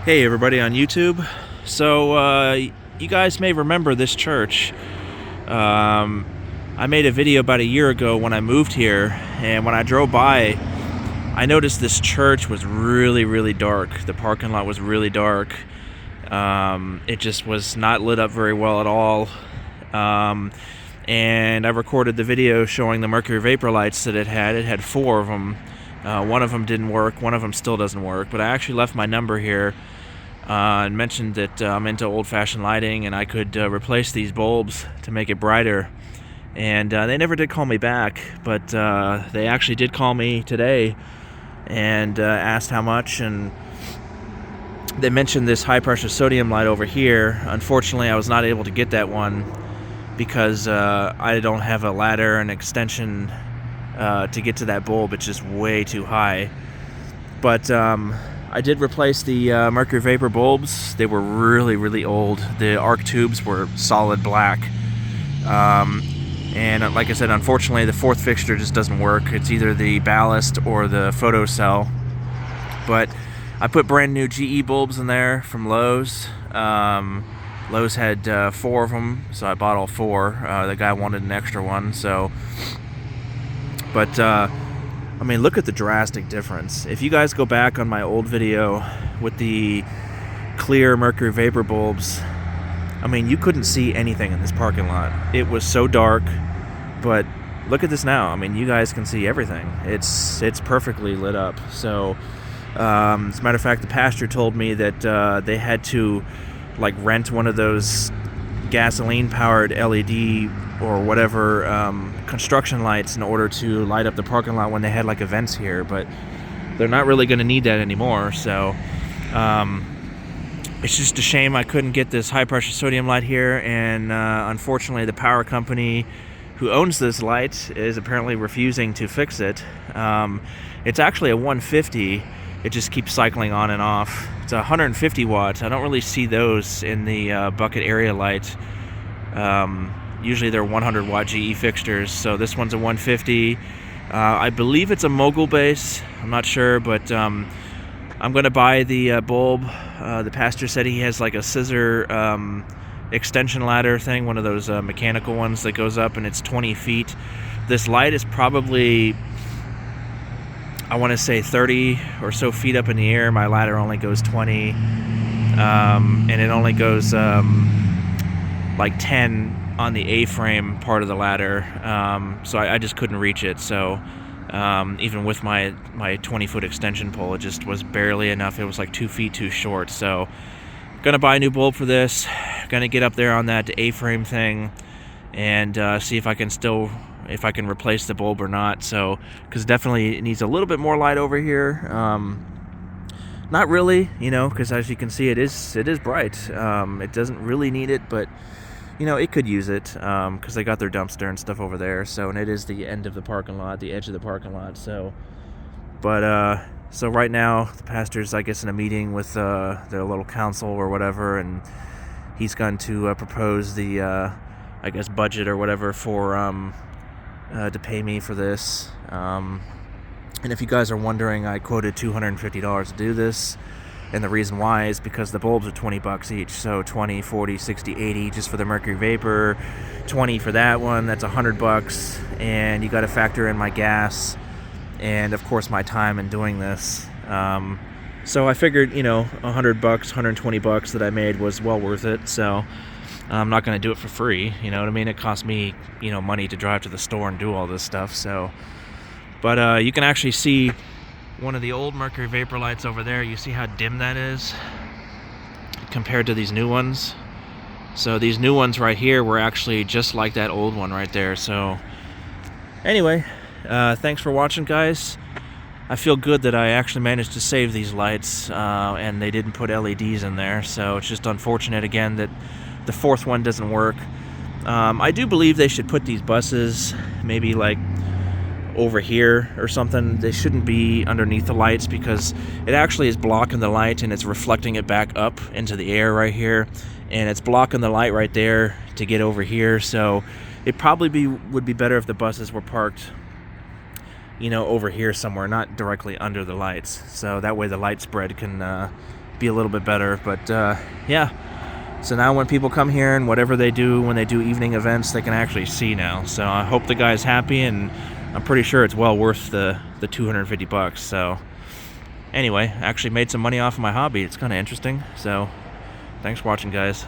Hey everybody on YouTube. You guys may remember this church. I made a video about a year ago when I moved here, and when I drove by, I noticed this church was really, really dark. The parking lot was really dark. It just was not lit up very well at all. And I recorded the video showing the Mercury vapor lights that it had. It had 4 of them. One of them didn't work. One of them still doesn't work. But I actually left my number here and mentioned that I'm into old-fashioned lighting and I could replace these bulbs to make it brighter. And they never did call me back, but they actually did call me today and asked how much. And they mentioned this high-pressure sodium light over here. Unfortunately, I was not able to get that one because I don't have a ladder and extension to get to that bulb. It's just way too high. But I did replace the Mercury vapor bulbs. They were really, really old. The arc tubes were solid black. And like I said, unfortunately, the 4th fixture just doesn't work. It's either the ballast or the photocell. But I put brand new GE bulbs in there from Lowe's. Lowe's had 4 of them, so I bought all 4. The guy wanted an extra one, so... But, I mean, look at the drastic difference. If you guys go back on my old video with the clear Mercury vapor bulbs, I mean, you couldn't see anything in this parking lot. It was so dark, but look at this now. I mean, you guys can see everything. It's perfectly lit up. So, as a matter of fact, the pastor told me that they had to, like, rent one of those gasoline-powered LED or whatever construction lights in order to light up the parking lot when they had, like, events here. But they're not really going to need that anymore. So, it's just a shame I couldn't get this high-pressure sodium light here, and unfortunately the power company who owns this light is apparently refusing to fix it. It's actually a 150. It just keeps cycling on and off. It's 150 watts. I don't really see those in the bucket area light. Usually they're 100 watt GE fixtures, so this one's a 150. I believe it's a mogul base. I'm not sure, but I'm going to buy the bulb. The pastor said he has like a scissor extension ladder thing, one of those mechanical ones that goes up, and it's 20 feet. This light is probably, I want to say 30 or so feet up in the air. My ladder only goes 20, and it only goes like 10 on the A-frame part of the ladder, so I just couldn't reach it. So even with my 20-foot extension pole, it just was barely enough. It was like 2 feet too short. So gonna buy a new bulb for this. Gonna get up there on that A-frame thing and see if I can replace the bulb or not. So, because definitely it needs a little bit more light over here. Not really, because as you can see, it is bright. It doesn't really need it, but it could use it, because they got their dumpster and stuff over there. So, and it is the end of the parking lot, the edge of the parking lot. So, but so right now the pastor's, I guess, in a meeting with their little council or whatever, and he's going to propose the, I guess, budget or whatever for to pay me for this. And if you guys are wondering, I quoted $250 to do this. And the reason why is because the bulbs are $20 each. So 20, 40, 60, 80 just for the Mercury vapor, 20 for that one. That's $100. And you got to factor in my gas and, of course, my time in doing this. So I figured, $100, $120 that I made was well worth it. So I'm not going to do it for free. You know what I mean? It cost me, money to drive to the store and do all this stuff. So, but you can actually see one of the old Mercury vapor lights over there. You see how dim that is compared to these new ones. So these new ones right here were actually just like that old one right there. So anyway, thanks for watching, guys. I feel good that I actually managed to save these lights, and they didn't put LEDs in there. So it's just unfortunate again that the 4th one doesn't work. I do believe they should put these buses maybe like over here or something. They shouldn't be underneath the lights because it actually is blocking the light and it's reflecting it back up into the air right here, and it's blocking the light right there to get over here. So it probably would be better if the buses were parked over here somewhere, not directly under the lights, so that way the light spread can be a little bit better. But yeah, so now when people come here and whatever they do when they do evening events, they can actually see now. So I hope the guy's happy, and I'm pretty sure it's well worth the $250. So anyway, actually made some money off of my hobby. It's kind of interesting. So thanks for watching, guys.